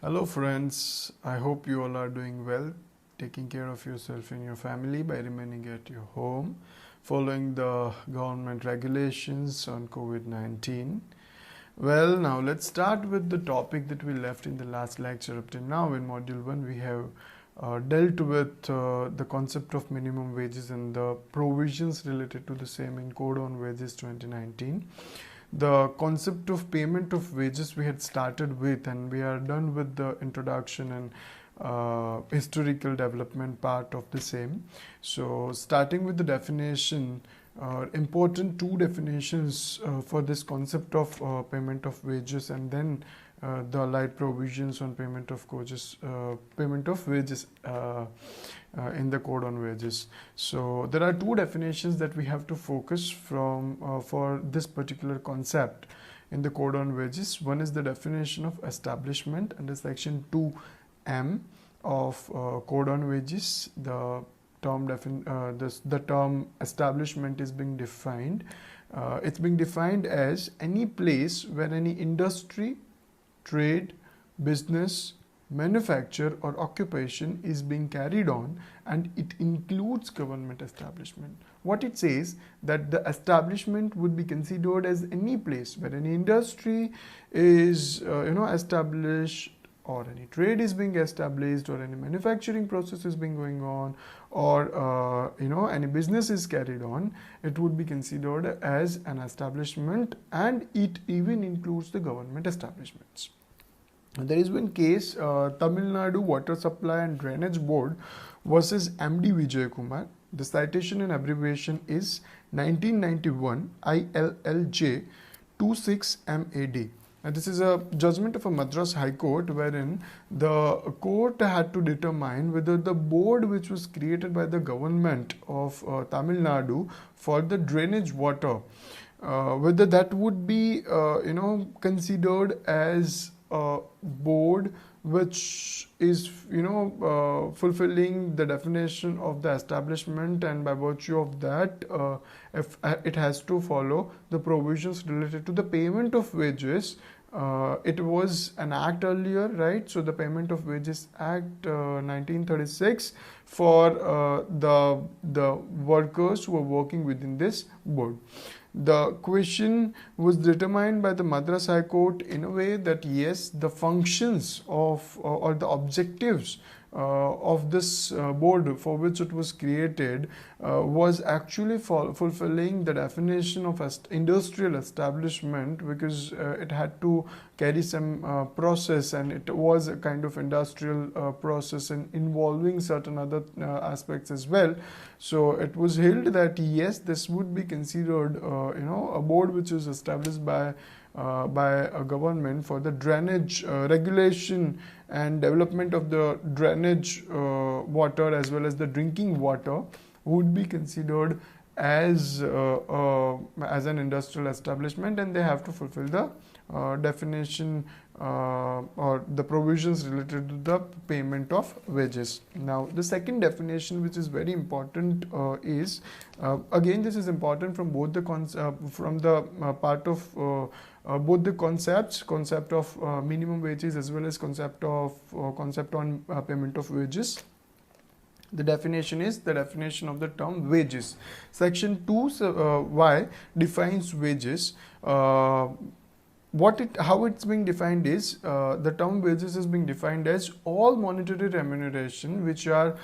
Hello friends, I hope you all are doing well, taking care of yourself and your family by remaining at your home, following the government regulations on COVID-19. Well, now let's start with the topic that we left in the last lecture. Up till now in module 1 we have dealt with the concept of minimum wages and the provisions related to the same in Code on Wages 2019. The concept of payment of wages we had started with, and we are done with the introduction and historical development part of the same. So starting with the definition, important two definitions for this concept of payment of wages, and then the allied provisions on payment of wages in the Code on Wages. So there are two definitions that we have to focus from for this particular concept in the Code on Wages. One is the definition of establishment under section 2M of Code on Wages. The term establishment is being defined. It's being defined as any place where any industry, trade, business, manufacture or occupation is being carried on, and it includes government establishment. What it says that the establishment would be considered as any place where any industry is established, or any trade is being established, or any manufacturing process is being going on, or any business is carried on. It would be considered as an establishment, and it even includes the government establishments. There is one case, Tamil Nadu Water Supply and Drainage Board versus MD Vijay Kumar. The citation and abbreviation is 1991 ILLJ 26MAD. And this is a judgment of a Madras High Court, wherein the court had to determine whether the board which was created by the government of Tamil Nadu for the drainage water, whether that would be considered as a board which is fulfilling the definition of the establishment, and by virtue of that if it has to follow the provisions related to the payment of wages. It was an act earlier, right? So the Payment of Wages Act 1936 for the workers who are working within this board. The question was determined by the Madras High Court in a way that yes, the functions of or the objectives of this board for which it was created was actually fulfilling the definition of industrial establishment, because it had to carry some process, and it was a kind of industrial process and involving certain other aspects as well. So it was held that yes, this would be considered a board which is established by a government for the drainage regulation and development of the drainage water as well as the drinking water, would be considered as an industrial establishment, and they have to fulfill the definition or the provisions related to the payment of wages. Now the second definition, which is very important, is again this is important from both the part of both the concept of minimum wages as well as concept on payment of wages. The definition is the definition of the term wages. Section 2Y defines wages. How it's being defined is the term wages is being defined as all monetary remuneration which are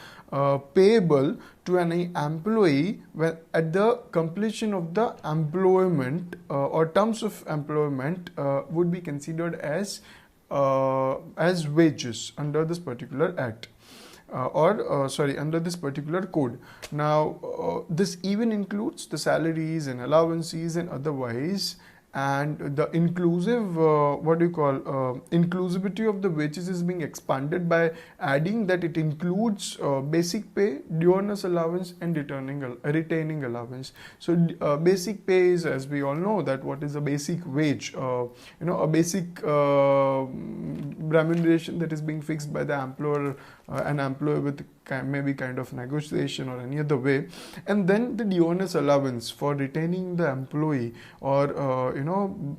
payable to any employee when at the completion of the employment or terms of employment would be considered as wages under this particular act. Under this particular code. Now this even includes the salaries and allowances and otherwise, and the inclusivity of the wages is being expanded by adding that it includes basic pay, diurnus allowance and retaining allowance. So basic pay is, as we all know, that what is a basic wage, a basic remuneration that is being fixed by the employer an employee with maybe kind of negotiation or any other way. And then the dionys allowance for retaining the employee, or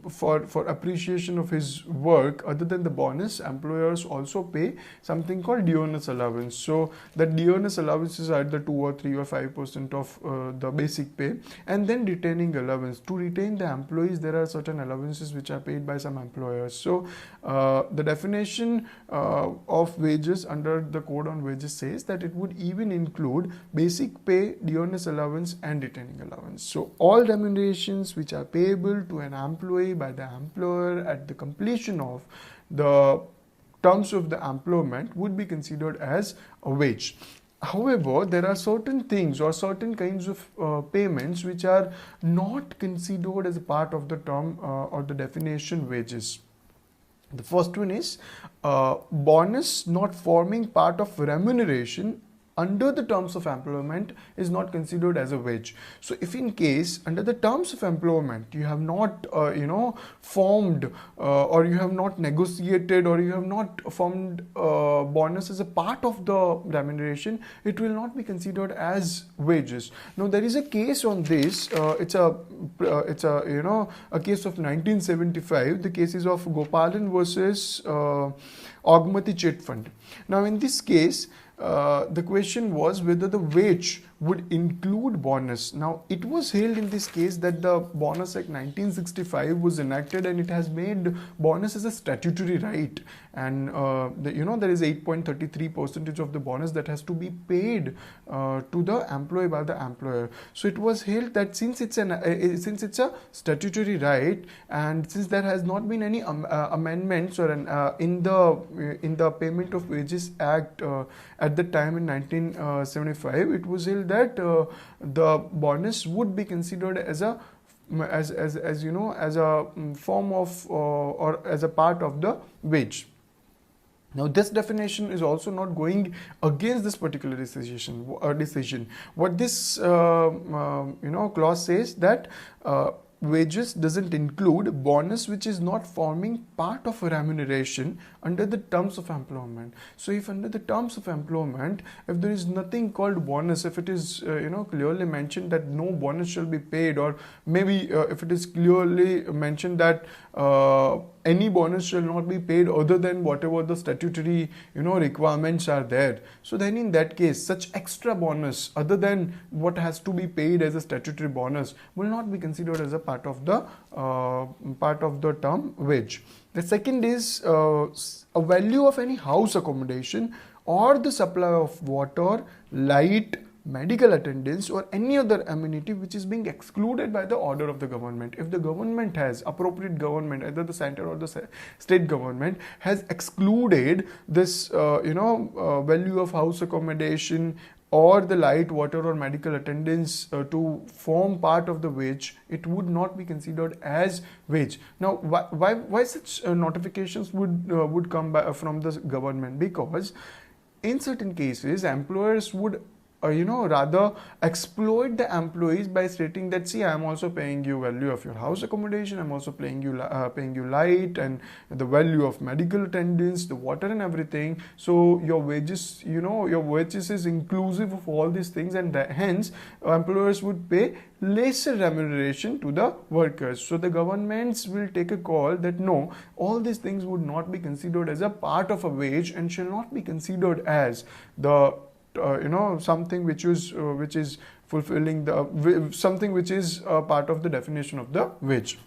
for appreciation of his work other than the bonus, employers also pay something called dionys allowance. So the dionys allowance is either 2 or 3 or 5% of the basic pay. And then retaining allowance, to retain the employees there are certain allowances which are paid by some employers. So the definition of wages under the Code on Wages says that it would even include basic pay, dionys allowance and retaining allowance. So all remunerations which are payable to an employee by the employer at the completion of the terms of the employment would be considered as a wage. However, there are certain things or certain kinds of payments which are not considered as a part of the term or the definition wages. The first one is bonus not forming part of remuneration under the terms of employment is not considered as a wage. So if in case under the terms of employment you have not formed or you have not negotiated or you have not formed bonus as a part of the remuneration, it will not be considered as wages. Now there is a case on this. It's a case of 1975. The case is of Gopalan versus Agmati Chit Fund. Now in this case, the question was whether the wage would include bonus. Now it was held in this case that the Bonus Act 1965 was enacted and it has made bonus as a statutory right, and there is 8.33% of the bonus that has to be paid to the employee by the employer. So it was held that since it's a statutory right, and since there has not been any amendments or in the Payment of Wages Act at the time in 1975, it was held that the bonus would be considered as a form of or as a part of the wage. Now this definition is also not going against this particular decision. What this clause says that wages doesn't include bonus which is not forming part of a remuneration under the terms of employment. So if under the terms of employment, if there is nothing called bonus, if it is clearly mentioned that no bonus shall be paid, or maybe if it is clearly mentioned that any bonus shall not be paid other than whatever the statutory requirements are there, so then in that case such extra bonus other than what has to be paid as a statutory bonus will not be considered as a part of the term wage. The second is a value of any house accommodation or the supply of water, light, medical attendance or any other amenity which is being excluded by the order of the government. If the government has, appropriate government, either the center or the state government, has excluded this value of house accommodation or the light, water or medical attendance to form part of the wage, it would not be considered as wage. Now why such notifications would come from the government? Because in certain cases employers would rather exploit the employees by stating that, see, I am also paying you value of your house accommodation, I'm also paying you light and the value of medical attendance, the water and everything. So your wages, your wages is inclusive of all these things, and hence employers would pay lesser remuneration to the workers. So the governments will take a call that no, all these things would not be considered as a part of a wage and shall not be considered as the something which is fulfilling something which is part of the definition of the wage.